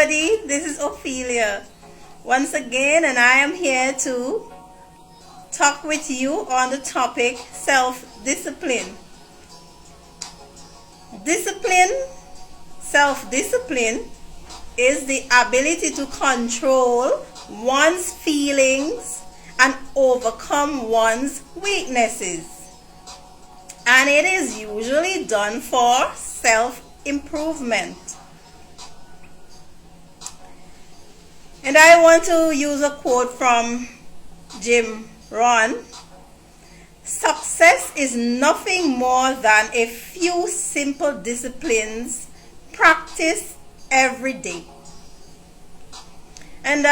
everybody, this is Ophelia once again, and I am here to talk with you on the topic self-discipline. Self-discipline is the ability to control one's feelings and overcome one's weaknesses. And it is usually done for self-improvement. And I want to use a quote from Jim Rohn. Success is nothing more than a few simple disciplines practiced every day. And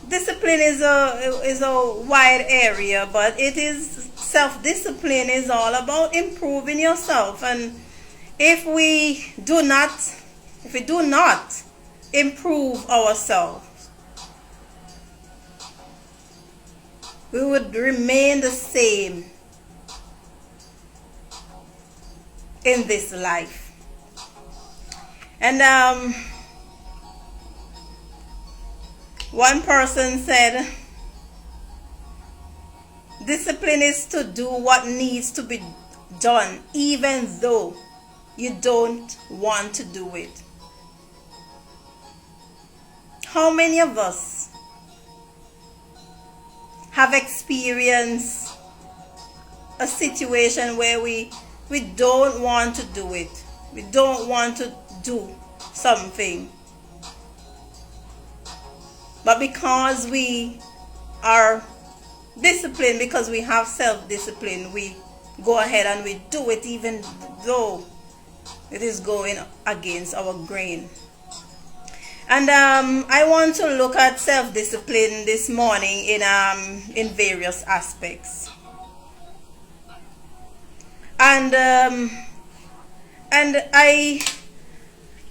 discipline is a wide area, but self-discipline is all about improving yourself. And if we do not improve ourselves, we would remain the same in this life. And one person said, discipline is to do what needs to be done even though you don't want to do it. How many of us have experienced a situation where we don't want to do it? We don't want to do something. But because we are disciplined, because we have self-discipline, we go ahead and we do it even though it is going against our grain. And I want to look at self-discipline this morning in various aspects. And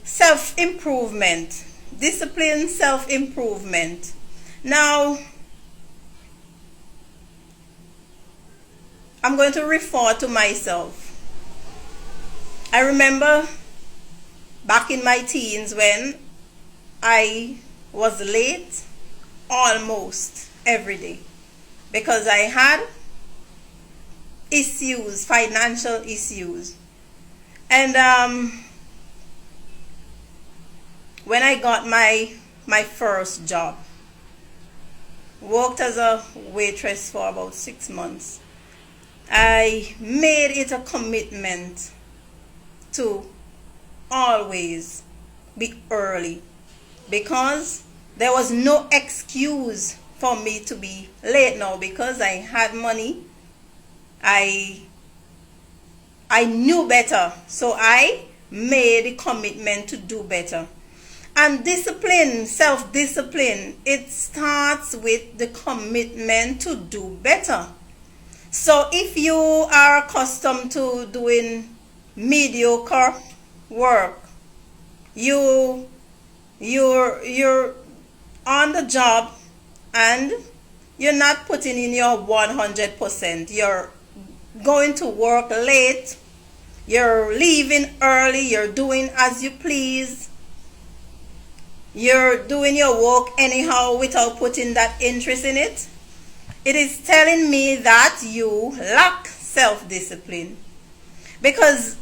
self-improvement, discipline, self-improvement. Now, I'm going to refer to myself. I remember back in my teens when I was late almost every day because I had issues, financial issues. And when I got my first job, worked as a waitress for about 6 months, I made it a commitment to always be early, because there was no excuse for me to be late now because I had money. I knew better, so I made a commitment to do better. And discipline, self-discipline, it starts with the commitment to do better. So if you are accustomed to doing mediocre work, you're on the job and you're not putting in your 100%. You're going to work late, you're leaving early, you're doing as you please, you're doing your work anyhow without putting that interest in it. It is telling me that you lack self-discipline. Because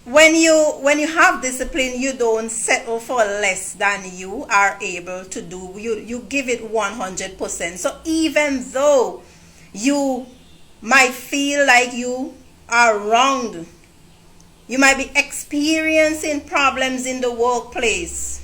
when you have discipline, you don't settle for less than you are able to do. You give it 100%. So even though you might feel like you are wronged, you might be experiencing problems in the workplace,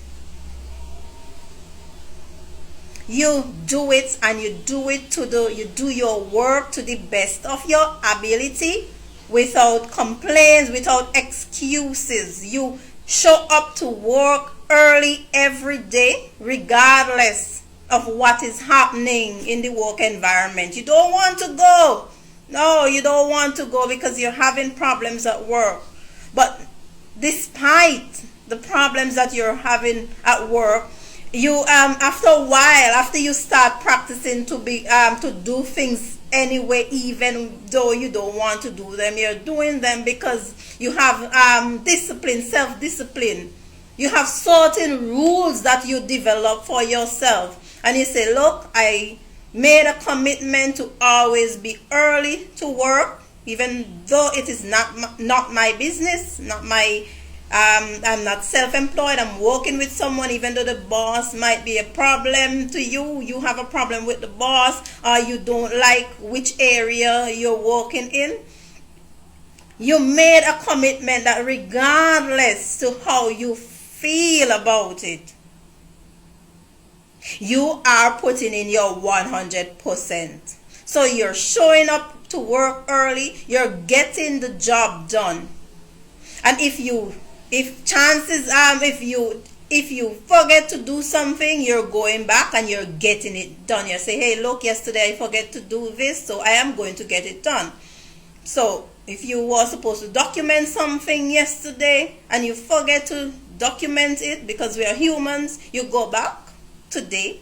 you do it, and you do your work to the best of your ability, without complaints, without excuses. You show up to work early every day, regardless of what is happening in the work environment. You don't want to go. No, you don't want to go because you're having problems at work. But despite the problems that you're having at work, you after a while, after you start practicing to do things anyway, even though you don't want to do them, you're doing them because you have discipline, self-discipline. You have certain rules that you develop for yourself. And you say, look, I made a commitment to always be early to work, even though it is not my business, not my I'm not self-employed, I'm working with someone. Even though the boss might be a problem to you, you have a problem with the boss, or you don't like which area you're working in, you made a commitment that regardless to how you feel about it, you are putting in your 100%. So you're showing up to work early, you're getting the job done. And if you forget to do something, you're going back and you're getting it done. You say, hey, look, yesterday I forget to do this, so I am going to get it done. So if you were supposed to document something yesterday and you forget to document it, because we are humans, you go back today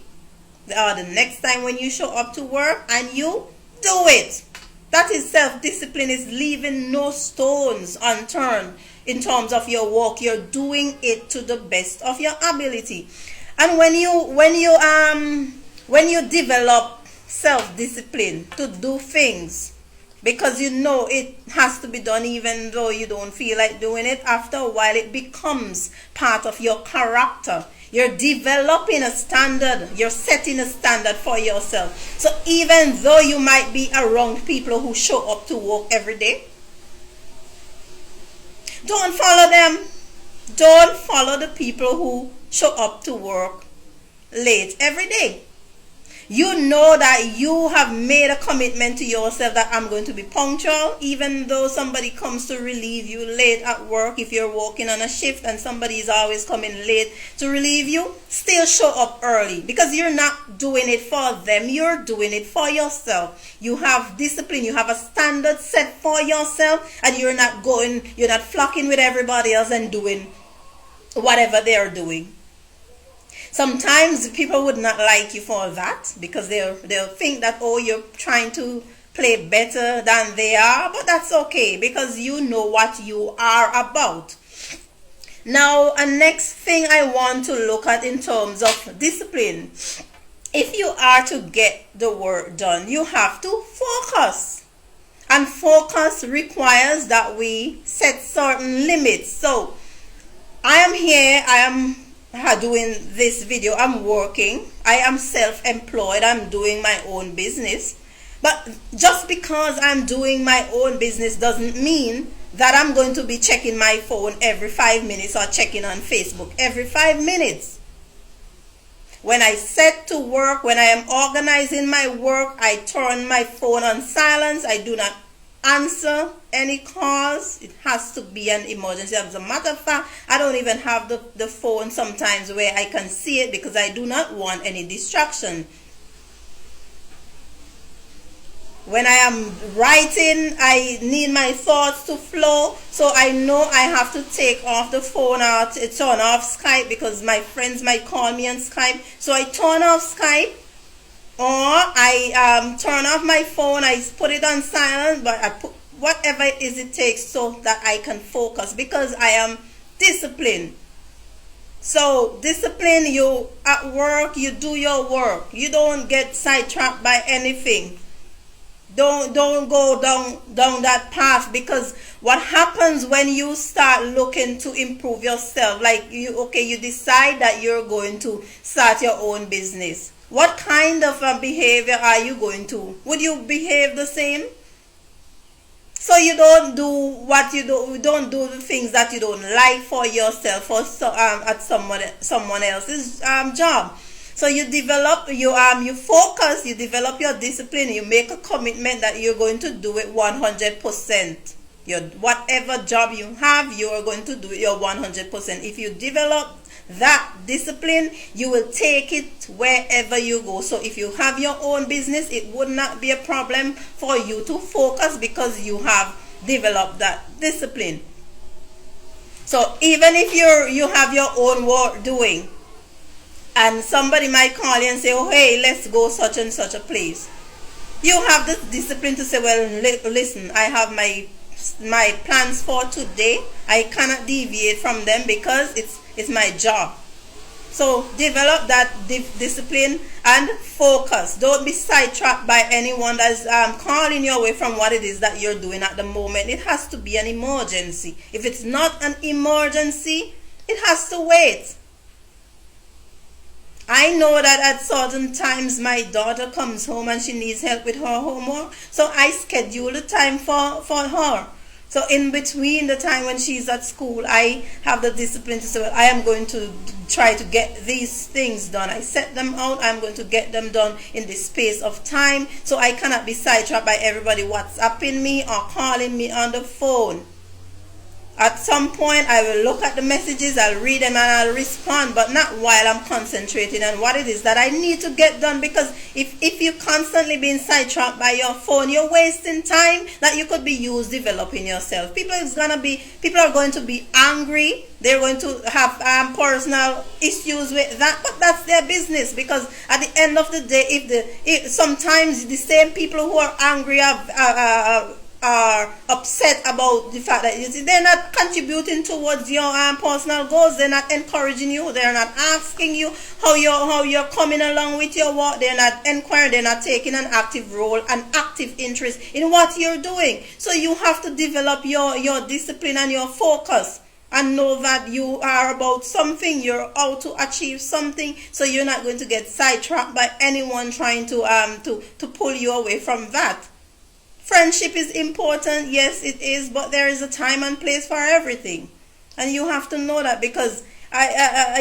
or the next time when you show up to work and you do it. That is self-discipline, is leaving no stones unturned in terms of your work. You're doing it to the best of your ability. And when you develop self-discipline to do things because you know it has to be done even though you don't feel like doing it, after a while it becomes part of your character. You're developing a standard. You're setting a standard for yourself. So even though you might be around people who show up to work every day, don't follow them. Don't follow the people who show up to work late every day. You know that you have made a commitment to yourself that I'm going to be punctual, even though somebody comes to relieve you late at work. If you're working on a shift and somebody is always coming late to relieve you, still show up early, because you're not doing it for them. You're doing it for yourself. You have discipline. You have a standard set for yourself, and you're not flocking with everybody else and doing whatever they're doing. Sometimes people would not like you for that, because they'll think that, oh, you're trying to play better than they are. But that's okay, because you know what you are about. Now, a next thing I want to look at in terms of discipline. If you are to get the work done, you have to focus. And focus requires that we set certain limits. So, I am here, I am doing this video, I'm working, I am self-employed, I'm doing my own business. But just because I'm doing my own business doesn't mean that I'm going to be checking my phone every 5 minutes or checking on Facebook every 5 minutes. When I set to work, when I am organizing my work, I turn my phone on silence. I do not answer any calls. It has to be an emergency. As a matter of fact, I don't even have the phone sometimes where I can see it, because I do not want any distraction. When I am writing, I need my thoughts to flow, so I know I have to take off the phone or turn off Skype, because my friends might call me on Skype. So I turn off Skype, or I turn off my phone, I put it on silent, but I put whatever it is it takes so that I can focus, because I am disciplined. So discipline, you at work, you do your work. You don't get sidetracked by anything. Don't go down that path, because what happens when you start looking to improve yourself, like you decide that you're going to start your own business. What kind of behavior are you going to? Would you behave the same? So you don't do what you do. You don't do the things that you don't like for yourself or at someone else's job. So you develop you focus. You develop your discipline. You make a commitment that you're going to do it 100%. Whatever job you have, you are going to do it your 100%. If you develop that discipline, you will take it wherever you go. So if you have your own business, it would not be a problem for you to focus, because you have developed that discipline. So even if you have your own work doing, and somebody might call you and say, oh, hey, let's go such and such a place, you have the discipline to say, well, listen, I have my plans for today. I cannot deviate from them, because It's my job. So develop that discipline and focus. Don't be sidetracked by anyone that's calling you away from what it is that you're doing at the moment. It has to be an emergency. If it's not an emergency, it has to wait. I know that at certain times my daughter comes home and she needs help with her homework, so I schedule the time for her. So in between the time when she's at school, I have the discipline to say, well, I am going to try to get these things done. I set them out. I'm going to get them done in this space of time. So I cannot be sidetracked by everybody WhatsApping me or calling me on the phone. At some point, I will look at the messages, I'll read them, and I'll respond, but not while I'm concentrating on what it is that I need to get done. Because if you're constantly being sidetracked by your phone, you're wasting time that you could be used developing yourself. People are going to be angry. They're going to have personal issues with that, but that's their business. Because at the end of the day, sometimes the same people who are angry are upset about the fact that they're not contributing towards your personal goals. They're not encouraging you. They're not asking you how you're coming along with your work. They're not inquiring. They're not taking an active role, an active interest in what you're doing. So you have to develop your discipline and your focus, and know that you are about something. You're out to achieve something. So you're not going to get sidetracked by anyone trying to pull you away from that. Friendship is important, yes it is, but there is a time and place for everything, and you have to know that. Because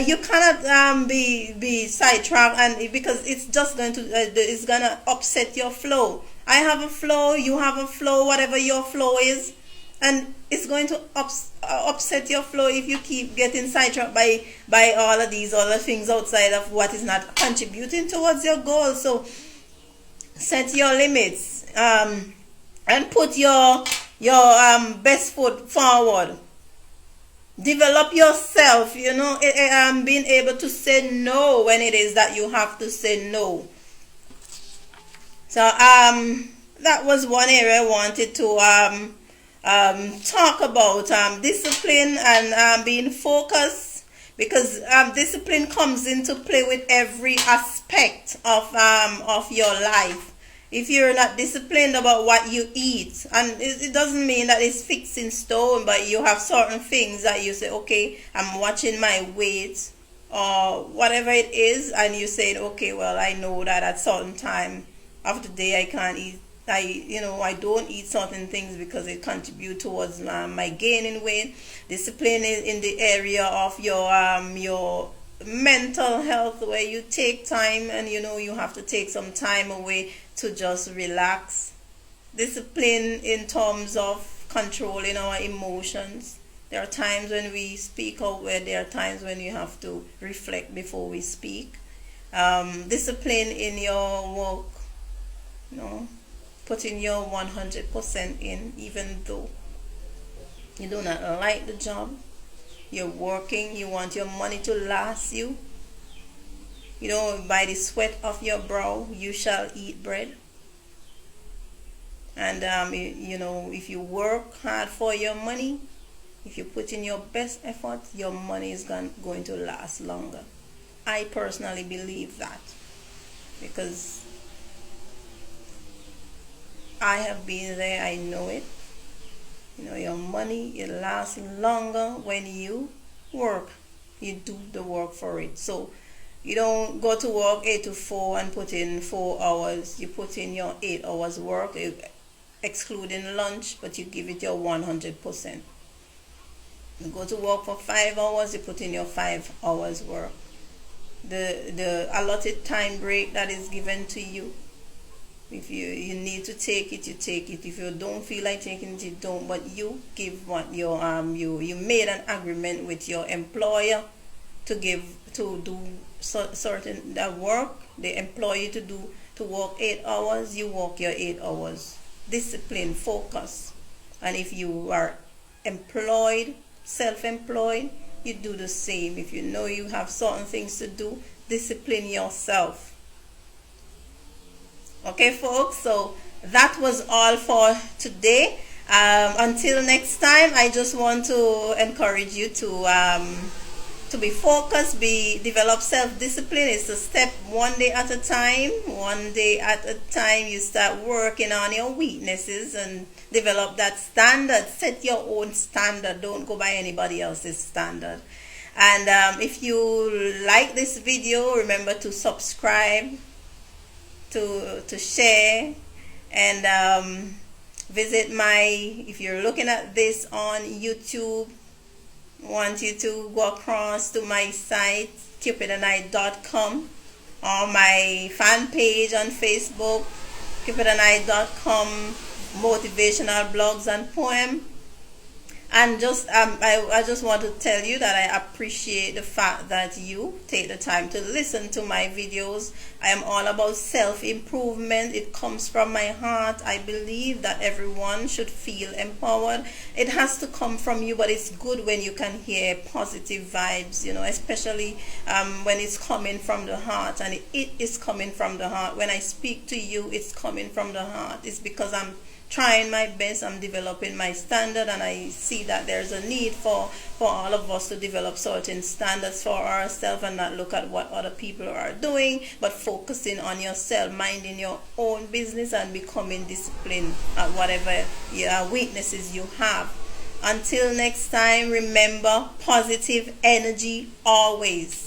you cannot be sidetracked, and because it's just going to upset your flow. I have a flow, you have a flow, whatever your flow is, and it's going to upset your flow if you keep getting sidetracked by all of these other things outside of what is not contributing towards your goal. So set your limits. And put your best foot forward. Develop yourself, being able to say no when it is that you have to say no. So that was one area I wanted to talk about, discipline and being focused, because discipline comes into play with every aspect of your life. If you're not disciplined about what you eat, and it doesn't mean that it's fixed in stone, but you have certain things that you say, okay, I'm watching my weight or whatever it is, and you say, okay, well, I know that at certain time of the day I can't eat. I don't eat certain things because it contributes towards my gaining weight. Discipline is in the area of your mental health, where you take time and you have to take some time away to just relax. Discipline in terms of controlling our emotions. There are times when we speak out, where there are times when you have to reflect before we speak. Discipline in your work, putting your 100% in, even though you do not like the job. You're working, you want your money to last you. By the sweat of your brow you shall eat bread. And if you work hard for your money, if you put in your best effort, your money is going to last longer. I personally believe that, because I have been there. I know it. Your money, it lasts longer when you work. You do the work for it. So you don't go to work 8 to 4 and put in 4 hours. You put in your 8 hours work, excluding lunch, but you give it your 100%. You go to work for 5 hours, you put in your 5 hours work. The allotted time break that is given to you, if you need to take it, you take it. If you don't feel like taking it, you don't. But you give what your you made an agreement with your employer to do certain that work. They employ you to work 8 hours. You work your 8 hours. Discipline, focus. And if you are employed, self-employed, you do the same. If you know you have certain things to do, discipline yourself. Okay, folks, so that was all for today. Until next time, I just want to encourage you to to be focused, develop self-discipline. Is to step one day at a time. One day at a time, you start working on your weaknesses and develop that standard. Set your own standard. Don't go by anybody else's standard. And if you like this video, remember to subscribe, to share, and visit if you're looking at this on YouTube, want you to go across to my site, cupidandI.com, or my fan page on Facebook, cupidandI.com, motivational blogs and poem. And I just want to tell you that I appreciate the fact that you take the time to listen to my videos. I am all about self-improvement. It comes from my heart. I believe that everyone should feel empowered. It has to come from you, but it's good when you can hear positive vibes, especially when it's coming from the heart. And it is coming from the heart. When I speak to you, it's coming from the heart. It's because I'm trying my best. I'm developing my standard, and I see that there's a need for all of us to develop certain standards for ourselves and not look at what other people are doing, but focusing on yourself, minding your own business, and becoming disciplined at whatever weaknesses you have. Until next time, remember, positive energy always.